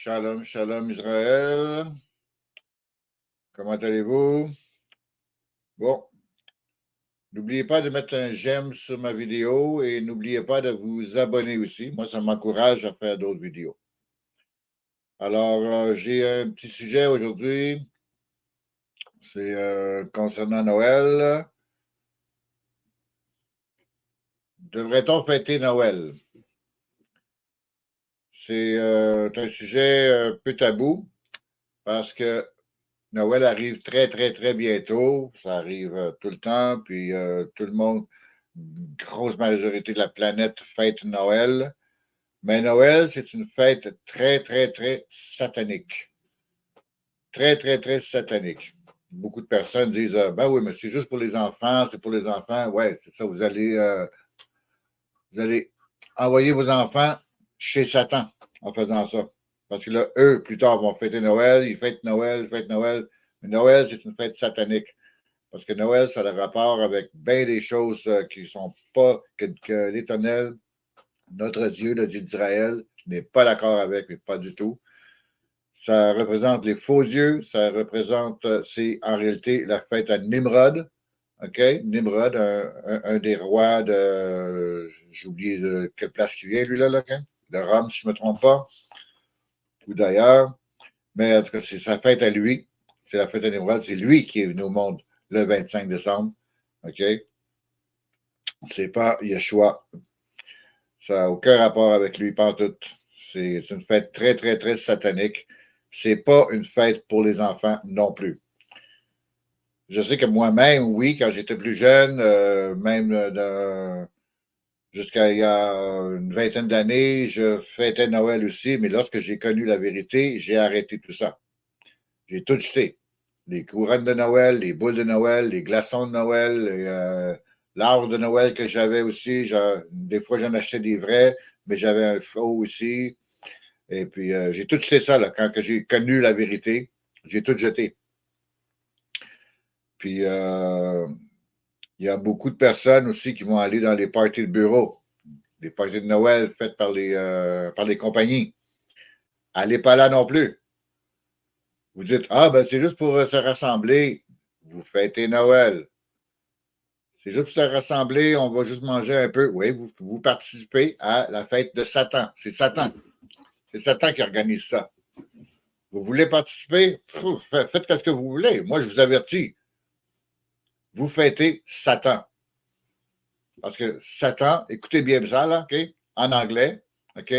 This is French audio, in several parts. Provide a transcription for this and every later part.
Shalom, shalom Israël. Comment allez-vous? Bon, n'oubliez pas de mettre un j'aime sur ma vidéo et n'oubliez pas de vous abonner aussi. Moi, ça m'encourage à faire d'autres vidéos. Alors, j'ai un petit sujet aujourd'hui. C'est concernant Noël. Devrait-on fêter Noël? C'est un sujet un peu tabou parce que Noël arrive très, très, très bientôt. Ça arrive tout le temps, puis tout le monde, une grosse majorité de la planète fête Noël. Mais Noël, c'est une fête très, très, très satanique. Très, très, très satanique. Beaucoup de personnes disent ben oui, mais c'est juste pour les enfants, c'est pour les enfants. Ouais, c'est ça, vous allez envoyer vos enfants chez Satan en faisant ça. Parce que là, eux, plus tard, vont fêter Noël, ils fêtent Noël, ils fêtent Noël. Mais Noël, c'est une fête satanique. Parce que Noël, ça a le rapport avec bien des choses qui ne sont pas, que l'Éternel, notre Dieu, le Dieu d'Israël, n'est pas d'accord avec, mais pas du tout. Ça représente les faux dieux, ça représente, c'est en réalité la fête à Nimrod. OK? Nimrod, un des rois de, j'ai oublié de quelle place qui vient, lui, là, de Rome, si je ne me trompe pas, ou d'ailleurs. Mais en tout cas, c'est sa fête à lui. C'est la fête à Nimrod. C'est lui qui est venu au monde le 25 décembre. OK? C'est pas Yeshua. Ça n'a aucun rapport avec lui, pas en tout. C'est une fête très, très, très satanique. C'est pas une fête pour les enfants non plus. Je sais que moi-même, oui, quand j'étais plus jeune, même jusqu'à il y a une vingtaine d'années, je fêtais Noël aussi, mais lorsque j'ai connu la vérité, j'ai arrêté tout ça. J'ai tout jeté. Les couronnes de Noël, les boules de Noël, les glaçons de Noël, l'arbre de Noël que j'avais aussi. Des fois, j'en achetais des vrais, mais j'avais un faux aussi. Et puis, j'ai tout jeté ça, là, quand j'ai connu la vérité. J'ai tout jeté. Puis, il y a beaucoup de personnes aussi qui vont aller dans les parties de bureau, les parties de Noël faites par les compagnies. Allez pas là non plus. Vous dites, ah, ben c'est juste pour se rassembler. Vous fêtez Noël. C'est juste pour se rassembler, on va juste manger un peu. Oui, vous participez à la fête de Satan. C'est Satan. C'est Satan qui organise ça. Vous voulez participer? Faites ce que vous voulez. Moi, je vous avertis. Vous fêtez Satan. Parce que Satan, écoutez bien ça, là, OK? En anglais, OK?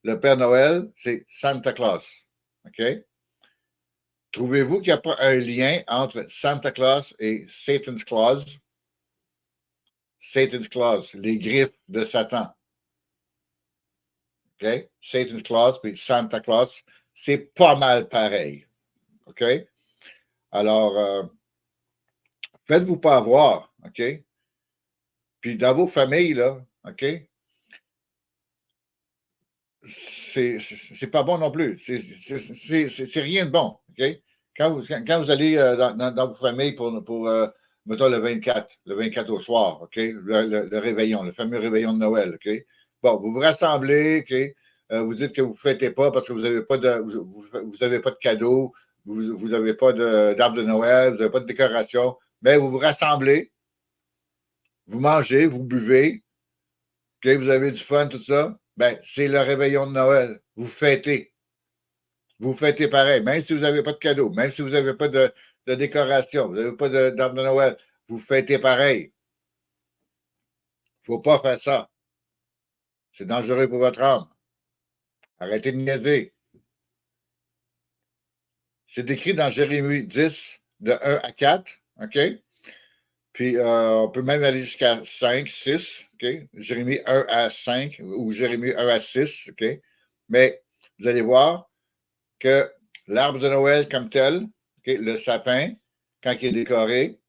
Le Père Noël, c'est Santa Claus. OK? Trouvez-vous qu'il n'y a pas un lien entre Santa Claus et Satan's Claus? Satan's Claus, les griffes de Satan. OK? Satan's Claus et Santa Claus, c'est pas mal pareil. OK? Alors, faites-vous pas avoir. OK? Puis dans vos familles, là, OK? C'est pas bon non plus. C'est rien de bon. OK? Quand vous allez dans vos familles pour mettons, le 24 au soir, OK? Le réveillon, le fameux réveillon de Noël, OK? Bon, vous vous rassemblez, OK? Vous dites que vous ne fêtez pas parce que vous n'avez pas vous avez pas de cadeaux, vous n'avez pas d'arbre de Noël, vous n'avez pas de décoration, mais vous vous rassemblez, vous mangez, vous buvez, OK? Vous avez du fun, tout ça. Ben, c'est le réveillon de Noël. Vous fêtez. Vous fêtez pareil, même si vous n'avez pas de cadeau, même si vous n'avez pas de décoration, vous n'avez pas d'arbre de Noël, vous fêtez pareil. Il ne faut pas faire ça. C'est dangereux pour votre âme. Arrêtez de niaiser. C'est décrit dans Jérémie 10, de 1 à 4. OK? Puis, on peut même aller jusqu'à 5, 6. OK? Jérémie 1 à 5 ou Jérémie 1 à 6. OK? Mais vous allez voir que l'arbre de Noël comme tel, OK, le sapin, quand il est décoré,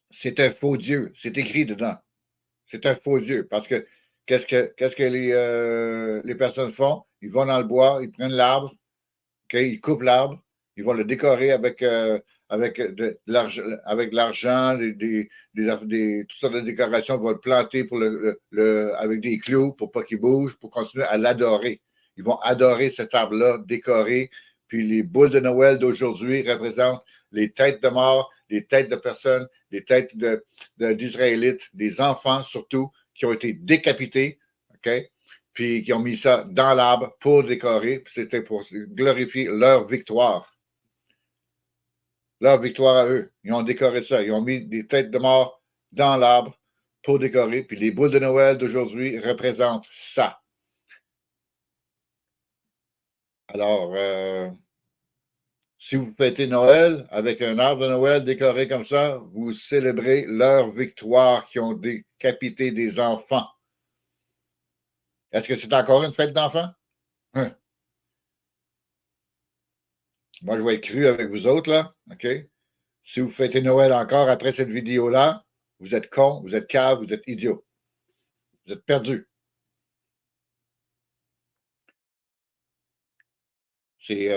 c'est un faux Dieu. C'est écrit dedans. C'est un faux Dieu. Parce que qu'est-ce que les personnes font? Ils vont dans le bois, ils prennent l'arbre, okay, ils coupent l'arbre, ils vont le décorer avec de l'argent, toutes sortes de décorations, ils vont le planter avec des clous pour pas qu'il bouge, pour continuer à l'adorer. ils vont adorer cet arbre-là décoré. Puis les boules de Noël d'aujourd'hui représentent les têtes de mort, les têtes de personnes, les têtes d'Israélites, des enfants surtout, qui ont été décapités, OK? Puis qui ont mis ça dans l'arbre pour décorer. C'était pour glorifier leur victoire. Leur victoire à eux. Ils ont décoré ça. Ils ont mis des têtes de mort dans l'arbre pour décorer. Puis les boules de Noël d'aujourd'hui représentent ça. Alors, si vous fêtez Noël avec un arbre de Noël décoré comme ça, vous célébrez leur victoire qui ont décapité des enfants. Est-ce que c'est encore une fête d'enfants? Hein? Moi, je vais être cru avec vous autres, là. OK? Si vous fêtez Noël encore après cette vidéo-là, vous êtes con, vous êtes cave, vous êtes idiot. Vous êtes perdu. C'est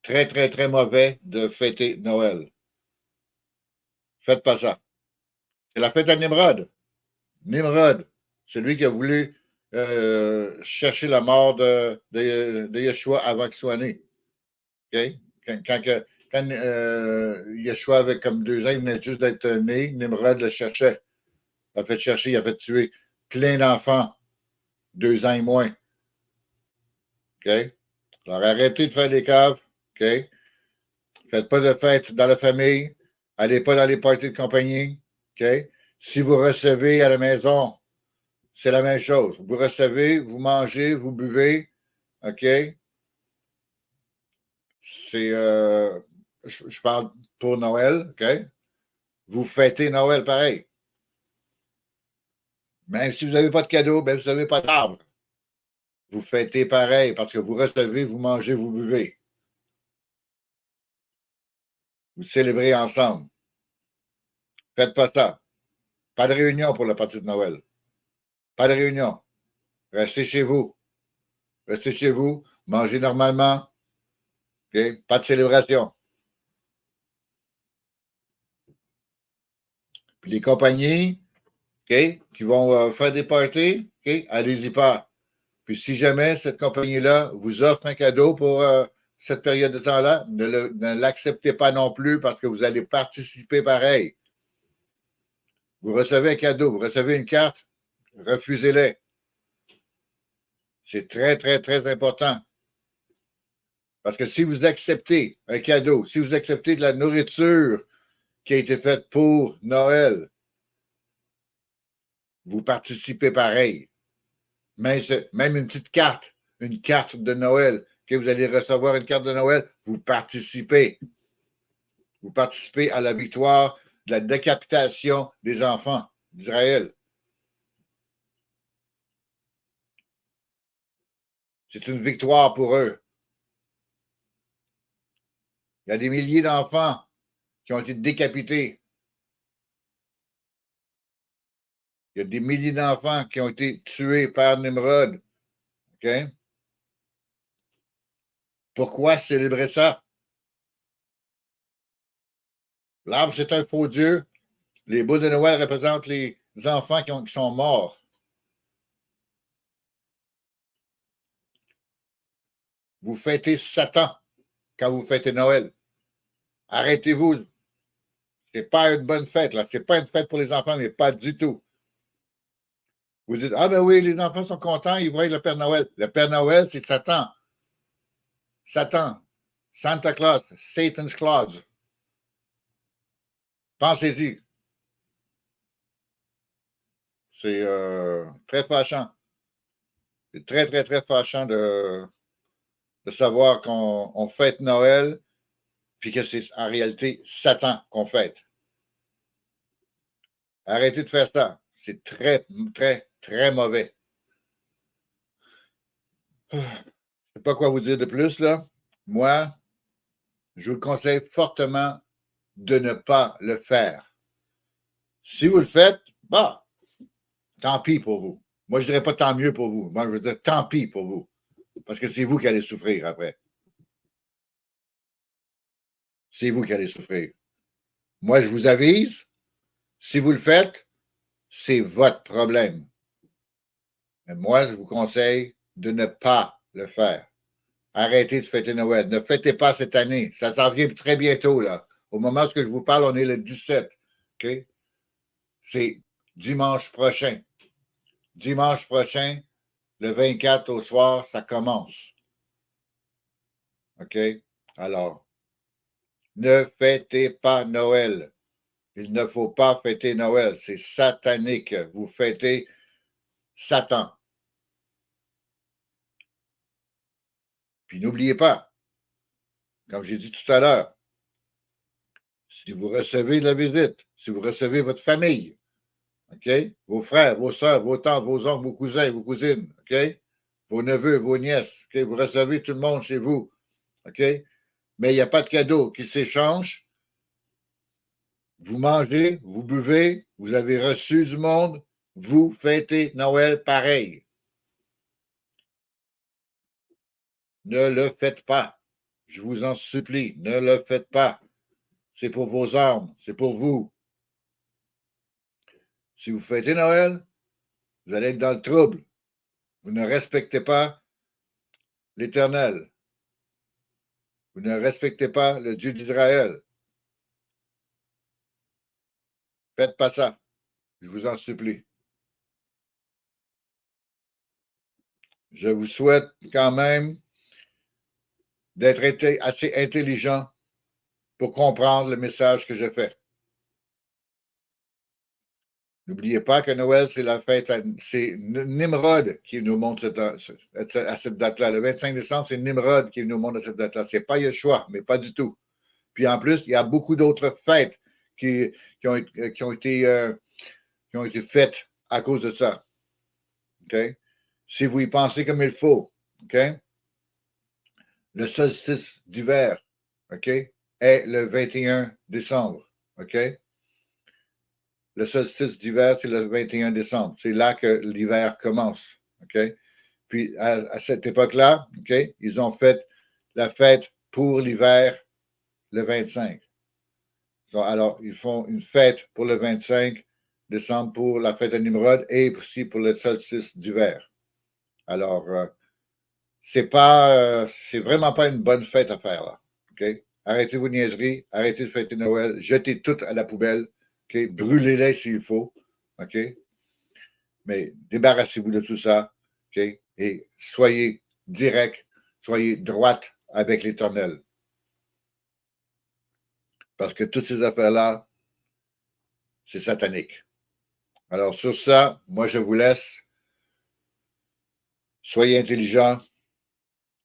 très, très, très mauvais de fêter Noël. Faites pas ça. C'est la fête à Nimrod. Nimrod, celui qui a voulu chercher la mort de Yeshua avant qu'il soit né. Okay? Quand Yeshua avait comme 2 ans, il venait juste d'être né, Nimrod le cherchait. Il a fait chercher, il a fait tuer plein d'enfants, 2 ans et moins. OK? Alors arrêtez de faire des caves. OK? Faites pas de fêtes dans la famille. Allez pas dans les parties de compagnie. OK? Si vous recevez à la maison, c'est la même chose. Vous recevez, vous mangez, vous buvez. OK? C'est, je parle pour Noël. OK? Vous fêtez Noël pareil. Même si vous n'avez pas de cadeau, même si vous n'avez pas d'arbre, vous fêtez pareil parce que vous recevez, vous mangez, vous buvez. Vous célébrez ensemble. Faites pas ça. Pas de réunion pour la partie de Noël. Pas de réunion. Restez chez vous. Restez chez vous. Mangez normalement. Okay? Pas de célébration. Puis les compagnies okay, qui vont faire des parties, okay, allez-y pas. Puis si jamais cette compagnie-là vous offre un cadeau pour cette période de temps-là, ne l'acceptez pas non plus parce que vous allez participer pareil. Vous recevez un cadeau, vous recevez une carte, refusez-les. C'est très, très, très important. Parce que si vous acceptez un cadeau, si vous acceptez de la nourriture qui a été faite pour Noël, vous participez pareil. Même une petite carte, une carte de Noël, que vous allez recevoir une carte de Noël, vous participez. Vous participez à la victoire de la décapitation des enfants d'Israël. C'est une victoire pour eux. Il y a des milliers d'enfants qui ont été décapités. Il y a des milliers d'enfants qui ont été tués par Nimrod. OK? Pourquoi célébrer ça? L'arbre, c'est un faux Dieu. Les boules de Noël représentent les enfants qui sont morts. Vous fêtez Satan quand vous fêtez Noël. Arrêtez-vous. Ce n'est pas une bonne fête, là. Ce n'est pas une fête pour les enfants, mais pas du tout. Vous dites, ah ben oui, les enfants sont contents, ils voient le Père Noël. Le Père Noël, c'est Satan. Satan. Santa Claus. Satan's Claus. Pensez-y. C'est très fâchant. C'est très, très, très fâchant de savoir qu'on fête Noël, puis que c'est en réalité Satan qu'on fête. Arrêtez de faire ça. C'est très, très, très mauvais. Je ne sais pas quoi vous dire de plus, là. Moi, je vous conseille fortement de ne pas le faire. Si vous le faites, bah, tant pis pour vous. Moi, je ne dirais pas tant mieux pour vous. Moi, je veux dire tant pis pour vous. Parce que c'est vous qui allez souffrir après. C'est vous qui allez souffrir. Moi, je vous avise, si vous le faites, c'est votre problème. Mais moi, je vous conseille de ne pas le faire. Arrêtez de fêter Noël. Ne fêtez pas cette année. Ça s'en vient très bientôt, là. Au moment où je vous parle, on est le 17. OK? C'est dimanche prochain. Dimanche prochain, le 24 au soir, ça commence. OK? Alors, ne fêtez pas Noël. Il ne faut pas fêter Noël. C'est satanique. Vous fêtez Satan. Puis n'oubliez pas, comme j'ai dit tout à l'heure, si vous recevez la visite, si vous recevez votre famille, OK? Vos frères, vos soeurs, vos tantes, vos oncles, vos cousins, vos cousines, OK? Vos neveux, vos nièces, OK? Vous recevez tout le monde chez vous, OK? Mais il n'y a pas de cadeau qui s'échange. Vous mangez, vous buvez, vous avez reçu du monde, vous fêtez Noël pareil. Ne le faites pas. Je vous en supplie, ne le faites pas. C'est pour vos âmes, c'est pour vous. Si vous fêtez Noël, vous allez être dans le trouble. Vous ne respectez pas l'Éternel. Vous ne respectez pas le Dieu d'Israël. Faites pas ça. Je vous en supplie. Je vous souhaite quand même d'être assez intelligent pour comprendre le message que je fais. N'oubliez pas que Noël, c'est la fête, c'est Nimrod qui nous montre à cette date-là. Le 25 décembre, c'est Nimrod qui nous montre à cette date-là. Ce n'est pas Yeshua, mais pas du tout. Puis en plus, il y a beaucoup d'autres fêtes qui ont été faites à cause de ça. OK? Si vous y pensez comme il faut, OK? Le solstice d'hiver, OK, est le 21 décembre, OK? Le solstice d'hiver, c'est le 21 décembre. C'est là que l'hiver commence, OK? Puis, à cette époque-là, OK, ils ont fait la fête pour l'hiver le 25. Alors, ils font une fête pour le 25 décembre pour la fête de Nimrod et aussi pour le solstice d'hiver. Alors, c'est vraiment pas une bonne fête à faire, là. OK? Arrêtez vos niaiseries, arrêtez de fêter Noël, jetez tout à la poubelle, OK? Brûlez-les s'il faut, OK? Mais débarrassez-vous de tout ça, OK? Et soyez direct, soyez droite avec l'Éternel. Parce que toutes ces affaires-là, c'est satanique. Alors, sur ça, moi, je vous laisse. Soyez intelligents,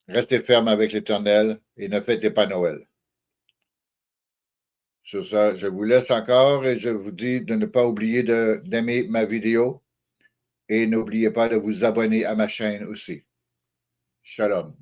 restez ferme avec l'Éternel et ne fêtez pas Noël. Sur ça, je vous laisse encore et je vous dis de ne pas oublier d'aimer ma vidéo et n'oubliez pas de vous abonner à ma chaîne aussi. Shalom.